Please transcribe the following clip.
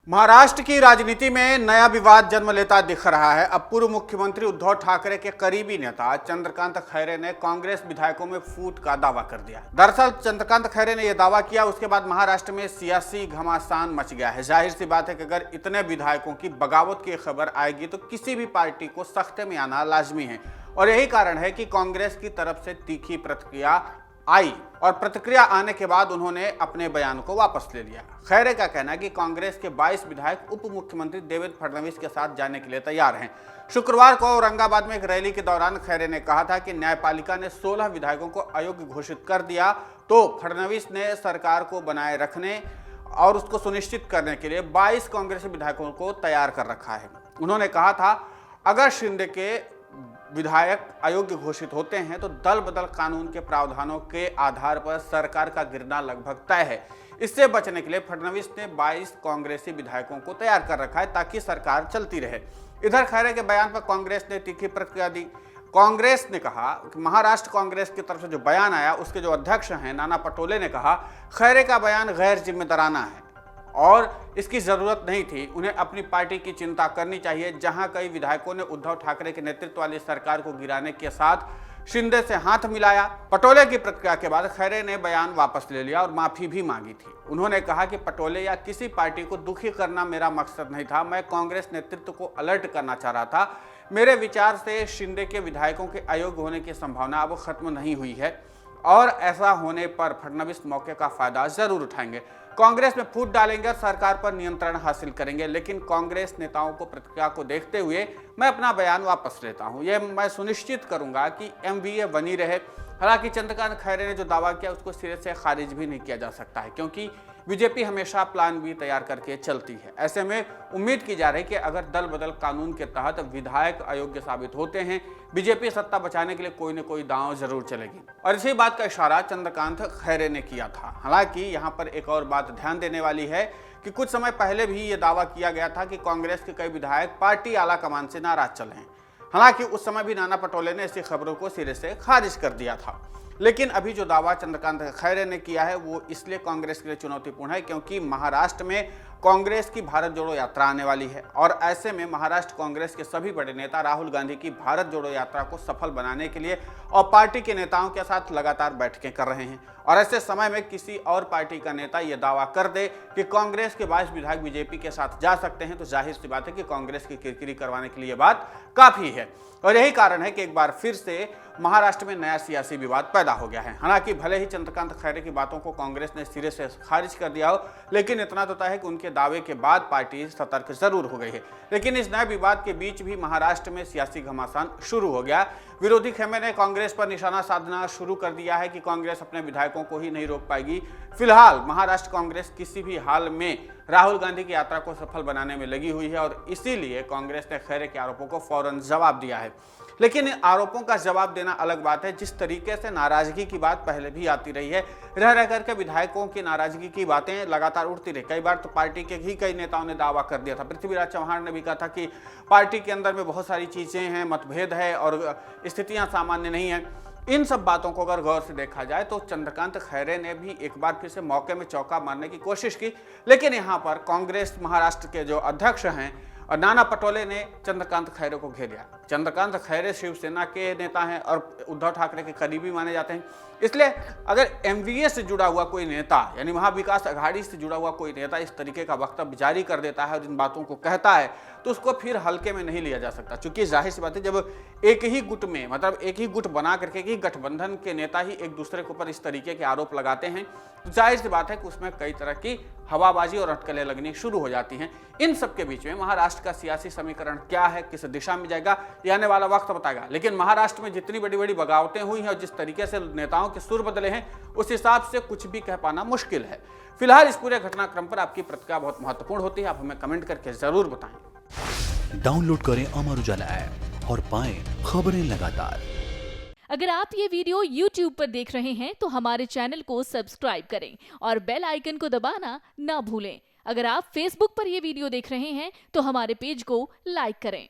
महाराष्ट्र की राजनीति में नया विवाद जन्म लेता दिख रहा है। अब पूर्व मुख्यमंत्री उद्धव ठाकरे के करीबी नेता चंद्रकांत खैरे ने कांग्रेस विधायकों में फूट का दावा कर दिया। दरअसल चंद्रकांत खैरे ने यह दावा किया, उसके बाद महाराष्ट्र में सियासी घमासान मच गया है। जाहिर सी बात है कि अगर इतने विधायकों की बगावत की खबर आएगी तो किसी भी पार्टी को सख्ते में आना लाजमी है, और यही कारण है कि कांग्रेस की तरफ से तीखी प्रतिक्रिया आई और प्रतिक्रिया आने के बाद उन्होंने अपने बयान को वापस ले लिया। खैरे का कहना है कि कांग्रेस के 22 विधायक उप मुख्यमंत्री देवेंद्र फडणवीस के साथ जाने के लिए तैयार हैं। शुक्रवार को औरंगाबाद में एक रैली के दौरान खैरे ने कहा था कि न्यायपालिका ने 16 विधायकों को अयोग्य घोषित कर दिया तो फडणवीस ने सरकार को बनाए रखने और उसको सुनिश्चित करने के लिए 22 कांग्रेसी विधायकों को तैयार कर रखा है। उन्होंने कहा था, अगर शिंदे के विधायक अयोग्य घोषित होते हैं तो दल बदल कानून के प्रावधानों के आधार पर सरकार का गिरना लगभग तय है। इससे बचने के लिए फडणवीस ने 22 कांग्रेसी विधायकों को तैयार कर रखा है ताकि सरकार चलती रहे। इधर खैरे के बयान पर कांग्रेस ने तीखी प्रतिक्रिया दी। कांग्रेस ने कहा कि महाराष्ट्र कांग्रेस की तरफ से जो बयान आया उसके जो अध्यक्ष हैं नाना पटोले ने कहा, खैरे का बयान गैर जिम्मेदाराना है और इसकी जरूरत नहीं थी। उन्हें अपनी पार्टी की चिंता करनी चाहिए। जहां कई विधायकों ने उद्धव ठाकरे के नेतृत्व वाली सरकार को गिराने के साथ शिंदे से हाथ मिलाया। पटोले की प्रतिक्रिया के बाद खैरे ने बयान वापस ले लिया और माफी भी मांगी थी। उन्होंने कहा कि पटोले या किसी पार्टी को दुखी करना मेरा मकसद नहीं था, मैं कांग्रेस नेतृत्व को अलर्ट करना चाह रहा था। मेरे विचार से शिंदे के विधायकों के अयोग्य होने की संभावना अब खत्म नहीं हुई है और ऐसा होने पर फडणवीस मौके का फायदा जरूर उठाएंगे। कांग्रेस में फूट डालेंगे और सरकार पर नियंत्रण हासिल करेंगे, लेकिन कांग्रेस नेताओं को प्रतिक्रिया को देखते हुए मैं अपना बयान वापस लेता हूं। यह मैं सुनिश्चित करूंगा कि एमवीए बनी रहे। हालांकि चंद्रकांत खैरे ने जो दावा किया उसको सिरे से खारिज भी नहीं किया जा सकता है, क्योंकि बीजेपी हमेशा प्लान बी तैयार करके चलती है। ऐसे में उम्मीद की जा रही है कि अगर दल बदल कानून के तहत विधायक अयोग्य साबित होते हैं, बीजेपी सत्ता बचाने के लिए कोई न कोई दांव जरूर चलेगी। और इसी बात का इशारा चंद्रकांत खैरे ने किया था। हालांकि यहाँ पर एक और बात ध्यान देने वाली है कि कुछ समय पहले भी ये दावा किया गया था कि कांग्रेस के कई विधायक पार्टी आला कमान से नाराज चले हैं। हालांकि उस समय भी नाना पटोले ने ऐसी खबरों को सिरे से खारिज कर दिया था। लेकिन अभी जो दावा चंद्रकांत खैरे ने किया है वो इसलिए कांग्रेस के लिए चुनौतीपूर्ण है क्योंकि महाराष्ट्र में कांग्रेस की भारत जोड़ो यात्रा आने वाली है और ऐसे में महाराष्ट्र कांग्रेस के सभी बड़े नेता राहुल गांधी की भारत जोड़ो यात्रा को सफल बनाने के लिए और पार्टी के नेताओं के साथ लगातार बैठकें कर रहे हैं। और ऐसे समय में किसी और पार्टी का नेता यह दावा कर दे कि कांग्रेस के 22 विधायक बीजेपी के साथ जा सकते हैं तो जाहिर सी बात है कि कांग्रेस की किरकिरी करवाने के लिए बात काफी है। और यही कारण है कि एक बार फिर से महाराष्ट्र में नया सियासी विवाद पैदा हो गया है। हालांकि भले ही चंद्रकांत खैरे की बातों को कांग्रेस ने सिरे से खारिज कर दिया हो, लेकिन इतना तो तय है कि उनके दावे के बाद पार्टी सतर्क जरूर हो गई है। लेकिन इस नए विवाद के बीच भी महाराष्ट्र में सियासी घमासान शुरू हो गया। विरोधी खेमे ने कांग्रेस पर निशाना साधना शुरू कर दिया है कि कांग्रेस अपने विधायकों को ही नहीं रोक पाएगी। फिलहाल महाराष्ट्र कांग्रेस किसी भी हाल में राहुल गांधी की यात्रा को सफल बनाने में लगी हुई है और इसीलिए कांग्रेस ने खैरे के आरोपों को फौरन जवाब दिया है। लेकिन इन आरोपों का जवाब देना अलग बात है। जिस तरीके से नाराजगी की बात पहले भी आती रही है, रह रह करके विधायकों की नाराजगी की बातें लगातार उठती रही। कई बार तो पार्टी के ही कई नेताओं ने दावा कर दिया था। पृथ्वीराज चौहान ने भी कहा था कि पार्टी के अंदर में बहुत सारी चीजें हैं, मतभेद है और स्थितियां सामान्य नहीं है। इन सब बातों को अगर गौर से देखा जाए तो चंद्रकांत खैरे ने भी एक बार फिर से मौके में चौका मारने की कोशिश की, लेकिन यहाँ पर कांग्रेस महाराष्ट्र के जो अध्यक्ष हैं और नाना पटोले ने चंद्रकांत खैरे को घेर लिया। चंद्रकांत खैरे शिवसेना के नेता हैं और उद्धव ठाकरे के करीबी माने जाते हैं, इसलिए अगर एमवीए से जुड़ा हुआ कोई नेता यानी महाविकास अघाड़ी से जुड़ा हुआ कोई नेता इस तरीके का वक्तव्य जारी कर देता है और इन बातों को कहता है तो उसको फिर हल्के में नहीं लिया जा सकता। क्योंकि जाहिर सी बात है, जब एक ही गुट में मतलब एक ही गुट बना करके एक ही गठबंधन के नेता ही एक दूसरे के ऊपर इस तरीके के आरोप लगाते हैं तो जाहिर सी बात है कि उसमें कई तरह की हवाबाजी और अटकलें लगनी शुरू हो जाती हैं। इन सब के बीच में महाराष्ट्र का सियासी समीकरण क्या है, किस दिशा में जाएगा, ये आने वाला वक्त बताएगा। लेकिन महाराष्ट्र में जितनी बड़ी बड़ी बगावतें हुई हैं और जिस तरीके से नेताओं के सुर बदले हैं उस हिसाब से कुछ भी कह पाना मुश्किल है। फिलहाल इस पूरे घटनाक्रम पर आपकी प्रतिक्रिया बहुत महत्वपूर्ण होती है, आप हमें कमेंट करके जरूर बताएं। डाउनलोड करें अमर उजाला ऐप और पाएं खबरें लगातार। अगर आप ये वीडियो YouTube पर देख रहे हैं तो हमारे चैनल को सब्सक्राइब करें और बेल आइकन को दबाना ना भूलें। अगर आप Facebook पर ये वीडियो देख रहे हैं तो हमारे पेज को लाइक करें।